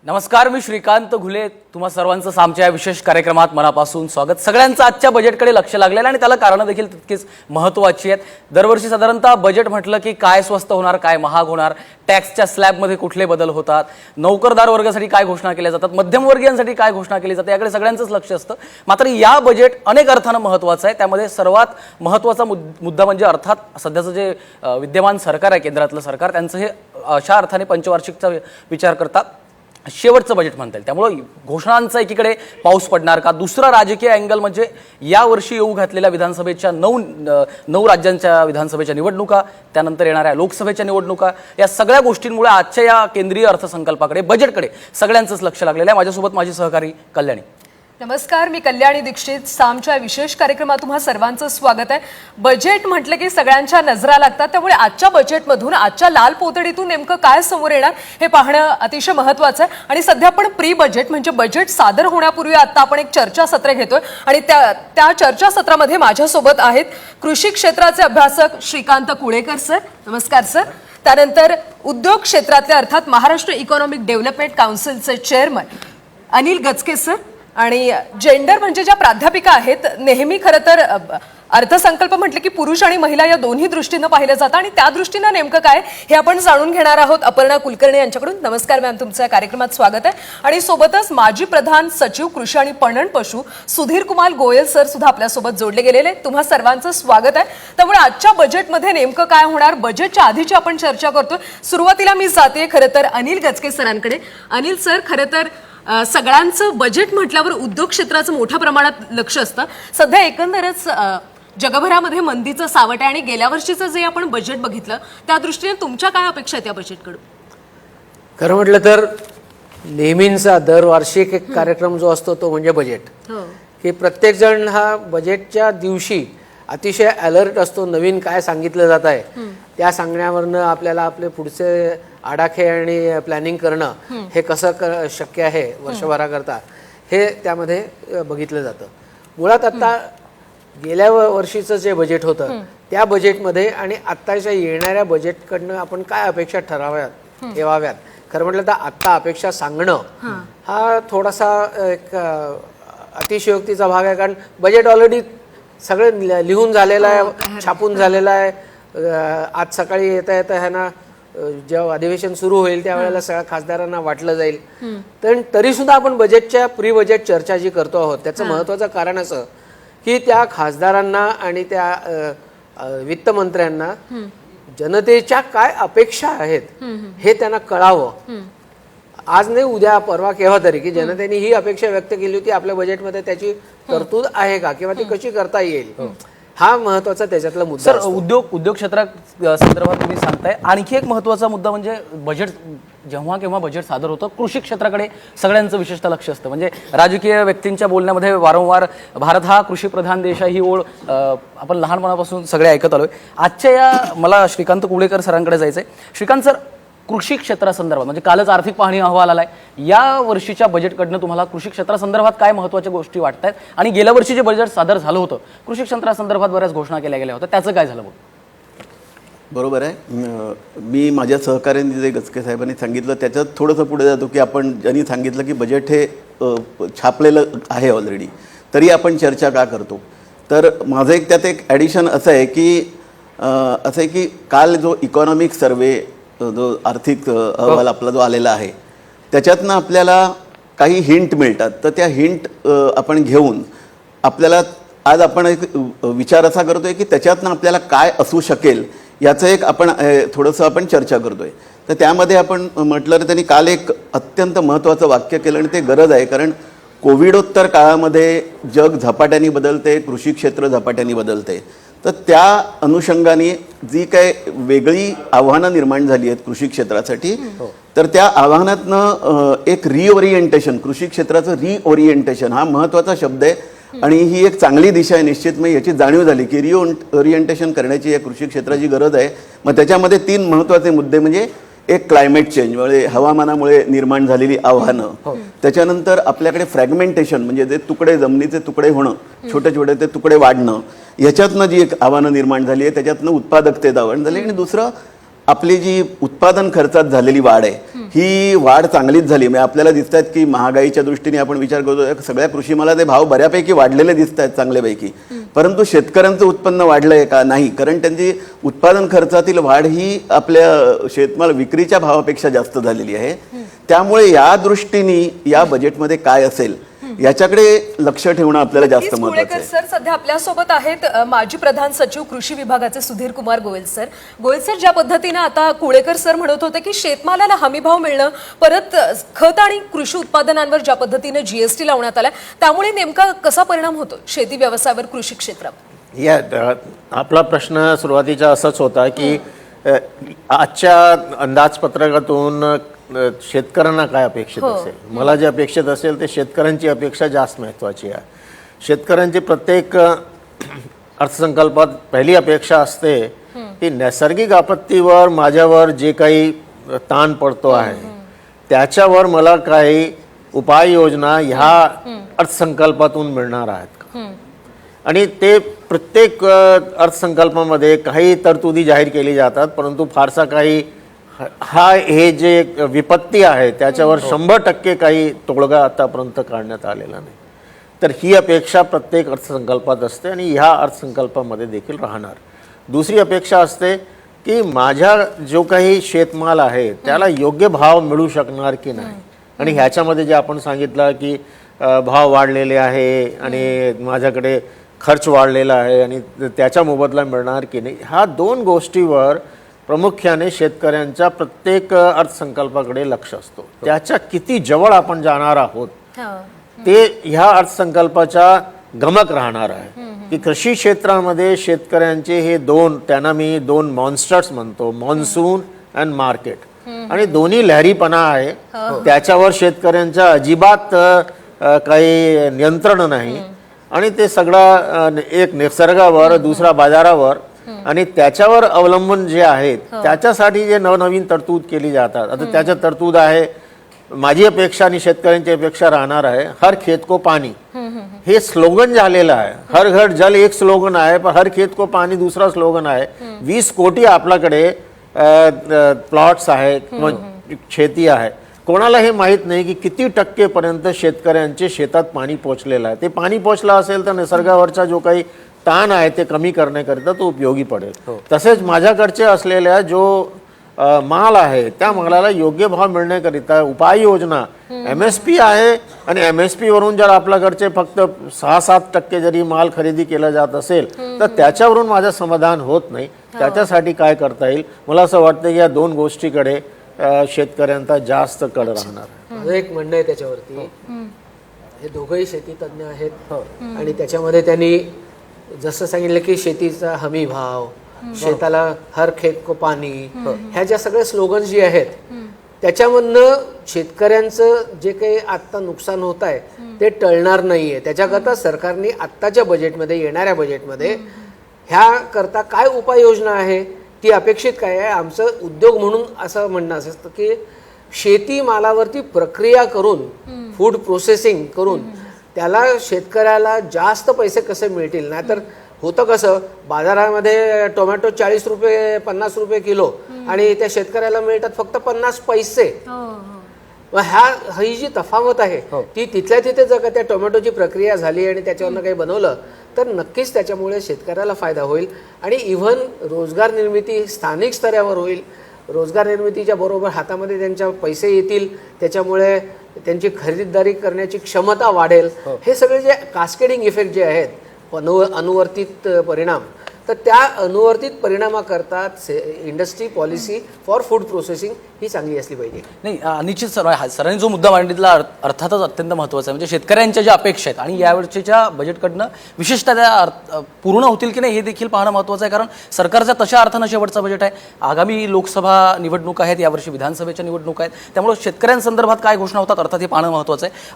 नमस्कार, मी श्रीकांत घुले. तुम्हा सर्वांचं आमच्या या विशेष कार्यक्रमात मनापासून स्वागत. सगळ्यांचं आजच्या बजेटकडे लक्ष लागलेलं आणि त्याला कारणं देखील तितकीच महत्त्वाची आहेत. दरवर्षी साधारणतः बजेट म्हटलं की काय स्वस्त होणार, काय महाग होणार, टॅक्सच्या स्लॅबमध्ये कुठले बदल होतात, नोकरदार वर्गासाठी काय घोषणा केल्या जातात, मध्यमवर्गीयांसाठी काय घोषणा केली जाते, याकडे सगळ्यांचंच लक्ष असतं. मात्र या बजेट अनेक अर्थानं महत्त्वाचं आहे. त्यामध्ये सर्वात महत्त्वाचा मुद्दा म्हणजे अर्थात सध्याचं जे विद्यमान सरकार आहे, केंद्रातलं सरकार, त्यांचं हे अशा अर्थाने पंचवार्षिकचा विचार करता शेवटचं बजेट म्हणता येईल. त्यामुळे घोषणांचा एकीकडे पाऊस पडणार का, दुसरा राजकीय अँगल म्हणजे यावर्षी येऊ घातलेल्या विधानसभेच्या नऊ राज्यांच्या विधानसभेच्या निवडणुका, त्यानंतर येणाऱ्या लोकसभेच्या निवडणुका, या सगळ्या गोष्टींमुळे आजच्या या केंद्रीय अर्थसंकल्पाकडे, बजेटकडे सगळ्यांचंच लक्ष लागलेलं आहे. माझ्यासोबत माझी सहकारी कल्याणी. नमस्कार, मी कल्याणी दीक्षित. सामच्या विशेष कार्यक्रमात तुम्हा सर्वांचं स्वागत आहे. बजेट म्हटलं की सगळ्यांच्या नजरा लागतात, त्यामुळे आजच्या बजेटमधून, आजच्या लाल पोतडीतून नेमकं काय समोर येणार हे पाहणं अतिशय महत्त्वाचं आहे. आणि सध्या आपण प्री बजेट म्हणजे बजेट सादर होण्यापूर्वी आता आपण एक चर्चासत्र घेतोय आणि त्या चर्चासत्रामध्ये माझ्यासोबत आहेत कृषी क्षेत्राचे अभ्यासक श्रीकांत कुळेकर सर. नमस्कार सर. त्यानंतर उद्योग क्षेत्रातले अर्थात महाराष्ट्र इकॉनॉमिक डेव्हलपमेंट काउन्सिलचे चेअरमन अनिल गचके सर. आणि जेंडर म्हणजे ज्या प्राध्यापिका आहेत, नेहमी खरं तर अर्थसंकल्प म्हटलं की पुरुष आणि महिला या दोन्ही दृष्टीनं पाहिलं जातं आणि त्या दृष्टीनं नेमकं काय हे आपण जाणून घेणार आहोत अपर्णा कुलकर्णी यांच्याकडून. नमस्कार मॅम, तुमचं या कार्यक्रमात स्वागत आहे. आणि सोबतच माजी प्रधान सचिव कृषी आणि पणन पशु सुधीर कुमार गोयल सर सुद्धा आपल्यासोबत जोडले गेलेले. तुम्हा सर्वांचं स्वागत आहे. त्यामुळे आजच्या बजेटमध्ये नेमकं काय होणार, बजेटच्या आधीची आपण चर्चा करतोय. सुरुवातीला मी जाते खरं तर अनिल गचके सरांकडे. अनिल सर, खरं तर सगळ्यांचं बजेट म्हटल्यावर उद्योग क्षेत्राचं मोठ्या प्रमाणात लक्ष असतं. सध्या एकंदरच जगभरामध्ये मंदीचं सावट आहे आणि गेल्या वर्षीचं जे आपण बजेट बघितलं त्या दृष्टीने तुमच्या काय अपेक्षा आहेत या बजेटकडून? खरं म्हटलं तर नेहमींचा दरवार्षिक एक कार्यक्रम जो असतो तो म्हणजे बजेट. की प्रत्येक जण हा बजेटच्या दिवशी अतिशय अलर्ट असतो. नवीन काय सांगितलं जात आहे त्या सांगण्यावरनं आपल्याला आपले पुढचे आडाखे आणि प्लॅनिंग करणं हे कसं शक्य आहे वर्षभराकरता हे त्यामध्ये बघितलं जातं. मुळात आता गेल्या वर्षीचं जे बजेट होतं त्या बजेटमध्ये आणि आत्ताच्या येणाऱ्या बजेटकडनं आपण काय अपेक्षा ठेवाव्यात. खरं म्हटलं तर आत्ता अपेक्षा सांगणं हा थोडासा एक अतिशयोक्तीचा भाग आहे. कारण बजेट ऑलरेडी सगळं लिहून झालेलं आहे, छापून झालेलं आहे. आज सकाळी येता येता ह्यांना जेव्हा अधिवेशन सुरू होईल त्यावेळेला सगळ्या खासदारांना वाटलं जाईल. तर तरी सुद्धा आपण बजेटच्या प्री बजेट चर्चा जी करतो आहोत त्याचं महत्त्वाचं कारण असं की त्या खासदारांना आणि त्या वित्तमंत्र्यांना जनतेच्या काय अपेक्षा आहेत हे त्यांना कळावं. आज नाही, उद्या, परवा, केव्हा तरी, की जनतेने ही अपेक्षा व्यक्त केली होती आपल्या बजेटमध्ये त्याची तरतूद आहे का किंवा ती कशी करता येईल, हा महत्वाचा त्याच्यातला मुद्दा. सर, उद्योग क्षेत्रा संदर्भात तुम्ही सांगताय आणखी एक महत्त्वाचा मुद्दा म्हणजे बजेट जेव्हा केव्हा बजेट सादर होतं कृषी क्षेत्राकडे सगळ्यांचं विशेषतः लक्ष असतं. म्हणजे राजकीय व्यक्तींच्या बोलण्यामध्ये वारंवार भारत हा कृषीप्रधान देश आहे ही ओळ आपण लहानपणापासून सगळे ऐकत आलोय. आजच्या या मला श्रीकांत कुळेकर सरांकडे जायचंय. श्रीकांत सर, कृषी क्षेत्रासंदर्भात म्हणजे कालच आर्थिक पाहणी अहवाल आलाय, या वर्षीच्या बजेटकडनं तुम्हाला कृषी क्षेत्रासंदर्भात काय महत्त्वाच्या गोष्टी वाटत आहेत? आणि गेल्या वर्षी जे बजेट सादर झालं होतं कृषी क्षेत्रासंदर्भात बऱ्याच घोषणा केल्या गेल्या होत्या, त्याचं काय झालं? बरोबर आहे. मी माझ्या सहकार्यांनी जे गचके साहेबांनी सांगितलं त्याच्यात थोडंसं पुढे जातो की आपण ज्यांनी सांगितलं की बजेट हे छापलेलं आहे ऑलरेडी, तरी आपण चर्चा का करतो. तर माझं एक त्यात एक ॲडिशन असं आहे की काल जो इकॉनॉमिक सर्वे, जो आर्थिक अहवाल आपला जो आलेला आहे त्याच्यातनं आपल्याला काही हिंट मिळतात. तर त्या हिंट आपण घेऊन आपल्याला आज आपण एक विचार असा करतोय की त्याच्यातनं आपल्याला काय असू शकेल याचं एक आपण थोडंसं आपण चर्चा करतोय. तर त्यामध्ये आपण म्हटलं तर त्यांनी काल एक अत्यंत महत्त्वाचं वाक्य केलं आणि ते गरज आहे. कारण कोविडोत्तर काळामध्ये जग झपाट्याने बदलते, कृषी क्षेत्र झपाट्याने बदलते. तर त्या अनुषंगाने जी काय वेगळी आव्हानं निर्माण झाली आहेत कृषी क्षेत्रासाठी, तर त्या आव्हानातनं एक रिओरिएंटेशन, कृषी क्षेत्राचं रिओरिएंटेशन हा महत्त्वाचा शब्द आहे आणि ही एक चांगली दिशा आहे. निश्चित मग याची जाणीव झाली की रिओरिएंटेशन करण्याची या कृषी क्षेत्राची गरज आहे. मग त्याच्यामध्ये 3 महत्त्वाचे मुद्दे म्हणजे एक क्लायमेट चेंज म्हणजे हवामानामुळे निर्माण झालेली आव्हानं, त्याच्यानंतर आपल्याकडे फ्रॅगमेंटेशन म्हणजे जे तुकडे, जमिनीचे तुकडे होणं, छोटे छोटे ते तुकडे वाढणं, याच्यातनं जी एक आव्हानं निर्माण झाली आहे त्याच्यातनं उत्पादकतेत आव्हान झाली. आणि दुसरं आपली जी उत्पादन खर्चात झालेली वाढ आहे ही वाढ चांगलीच झाली. म्हणजे आपल्याला दिसत आहेत की महागाईच्या दृष्टीने आपण विचार करतो सगळ्या कृषी मालाचे भाव बऱ्यापैकी वाढलेले दिसत आहेत चांगल्यापैकी, परंतु शेतकऱ्यांचं उत्पन्न वाढलंय का? नाही, कारण त्यांची उत्पादन खर्चातील वाढ ही आपल्या शेतमाल विक्रीच्या भावापेक्षा जास्त झालेली आहे. त्यामुळे या दृष्टीने या बजेटमध्ये काय असेल याच्याकडे लक्ष ठेवणं आपल्याला जास्त नक्कीच महत्त्वाचं कुळेकर आहे. सर सध्या आपल्यासोबत आहेत माजी प्रधान सचिव कृषी विभागाचे सुधीर कुमार गोयल सर. गोयल सर, ज्या पद्धतीने आता कुळेकर सर म्हणत होते की शेतमालाला हमीभाव मिळणं, परत खत आणि कृषी उत्पादनांवर ज्या पद्धतीने जीएसटी लावण्यात आलाय, त्यामुळे नेमका कसा परिणाम होतो शेती व्यवसायावर, कृषी क्षेत्रावर? आपला प्रश्न सुरुवातीचा असाच होता की आजच्या अंदाजपत्रकातून शेतकऱ्यांना काय अपेक्षित असेल. मला जे अपेक्षित असेल ते शेतकऱ्यांची अपेक्षा जास्त महत्त्वाची आहे. शेतकऱ्यांची प्रत्येक अर्थसंकल्पात पहिली अपेक्षा असते की नैसर्गिक आपत्तीवर माझ्यावर जे काही ताण पडतो आहे त्याच्यावर मला काही उपाययोजना ह्या अर्थसंकल्पातून मिळणार आहेत का. आणि ते प्रत्येक अर्थसंकल्पामध्ये काही तरतुदी जाहीर केली जातात, परंतु फारसा काही हे जे विपत्ती आहे त्याच्यावर 100% काही तोडगा आतापर्यंत काढण्यात आलेला नाही. तर ही अपेक्षा प्रत्येक अर्थसंकल्पात असते आणि ह्या अर्थसंकल्पामध्ये देखील राहणार. दुसरी अपेक्षा असते की माझ्या जो काही शेतमाल आहे त्याला योग्य भाव मिळू शकणार की नाही. आणि ह्याच्यामध्ये जे आपण सांगितलं की भाव वाढलेले आहे आणि माझ्याकडे खर्च वाढलेला आहे आणि त्याच्या मोबदला मिळणार की नाही, ह्या दोन गोष्टीवर प्रामुख्याने शेतकऱ्यांच्या प्रत्येक अर्थसंकल्पाकडे लक्ष असतो. त्याच्या किती जवळ आपण जाणार आहोत ते ह्या अर्थसंकल्पाच्या गमक राहणार आहे. की कृषी क्षेत्रामध्ये शेतकऱ्यांचे हे त्यांना मी दोन मॉन्स्टर्स म्हणतो, मॉन्सून अँड मार्केट, आणि दोन्ही लहरीपणा आहे. त्याच्यावर शेतकऱ्यांच्या अजिबात काही नियंत्रण नाही आणि ते सगळं एक निसर्गावर, दुसरा बाजारावर, आणि त्याच्यावर अवलंबून जे आहेत त्याच्यासाठी जे नवनवीन तरतूद केली जातात. आता त्याच्या तरतूद आहे, माझी अपेक्षा आणि शेतकऱ्यांची अपेक्षा राहणार आहे, हर खेत को पाणी. हे स्लोगन झालेलं आहे. हर घर जल एक स्लोगन आहे, पण हर खेत को पाणी दुसरा स्लोगन आहे. 20 कोटी आपल्याकडे प्लॉट्स आहेत किंवा शेती आहे. कोणाला हे माहीत नाही की किती टक्केपर्यंत शेतकऱ्यांचे शेतात पाणी पोचलेलं आहे. ते पाणी पोचलं असेल तर निसर्गावरचा जो काही ताण आहे ते कमी करण्याकरिता तो उपयोगी पडेल. तसेच माझ्याकडचे असलेल्या जो माल आहे त्या मालाला योग्य भाव मिळण्याकरिता उपाययोजना MSP आहे. आणि MSP वरून जर आपल्याकडचे फक्त 6-7% जरी माल खरेदी केला जात असेल तर त्याच्यावरून माझं समाधान होत नाही. त्याच्यासाठी काय करता येईल, मला असं वाटतं की या दोन गोष्टीकडे शेतकऱ्यांचा जास्त कल राहणार. माझं एक म्हणणं आहे त्याच्यावरती, हे दोघंही शेती तज्ज्ञ आहेत आणि त्याच्यामध्ये त्यांनी जसं सांगितलं की शेतीचा हमी भाव, शेताला हर खेत को पाणी, ह्या ज्या सगळ्या स्लोगन्स जी आहेत त्याच्यामधनं शेतकऱ्यांचं जे काही आत्ता नुकसान होत आहे ते टळणार नाहीये. त्याच्याकरता सरकारने आत्ताच्या बजेटमध्ये, येणाऱ्या बजेटमध्ये ह्या करता काय उपाययोजना आहे, ती अपेक्षित काय आहे. आमचं उद्योग म्हणून असं म्हणणं असतं की शेती मालावरती प्रक्रिया करून, फूड प्रोसेसिंग करून त्याला शेतकऱ्याला जास्त पैसे कसे मिळतील. नाहीतर होतं कसं, बाजारामध्ये टोमॅटो 40 रुपये 50 रुपये किलो आणि त्या शेतकऱ्याला मिळतात फक्त 50 पैसे. ही जी तफावत आहे ती तिथल्या तिथे जर का त्या टोमॅटोची प्रक्रिया झाली आणि त्याच्यावरनं काही बनवलं तर नक्कीच त्याच्यामुळे शेतकऱ्याला फायदा होईल आणि इव्हन रोजगार निर्मिती स्थानिक स्तरावर होईल. रोजगार निर्मितीच्या बरोबर हातामध्ये त्यांच्या पैसे येतील, त्याच्यामुळे त्यांची खरेदीदारी करण्याची क्षमता वाढेल. हे सगळे जे कास्केडिंग इफेक्ट जे आहेत, अनुवर्तित परिणाम, तर त्या अनुवर्तित परिणामाकरता industry policy for food processing ही चांगली असली पाहिजे. नाही, निश्चित सरांनी जो मुद्दा मांडितला अर्थातच अत्यंत महत्त्वाचा आहे. म्हणजे शेतकऱ्यांच्या ज्या अपेक्षा आहेत आणि यावर्षीच्या बजेटकडनं विशेषतः त्या पूर्ण होतील की नाही हे देखील पाहणं महत्त्वाचं आहे. कारण सरकारच्या तशा अर्थानं शेवटचा बजेट आहे. आगामी लोकसभा निवडणूक आहेत, यावर्षी विधानसभेच्या निवडणूक आहेत, त्यामुळे शेतकऱ्यांसंदर्भात काय घोषणा होतात अर्थात हे पाहणं महत्त्वाचं आहे.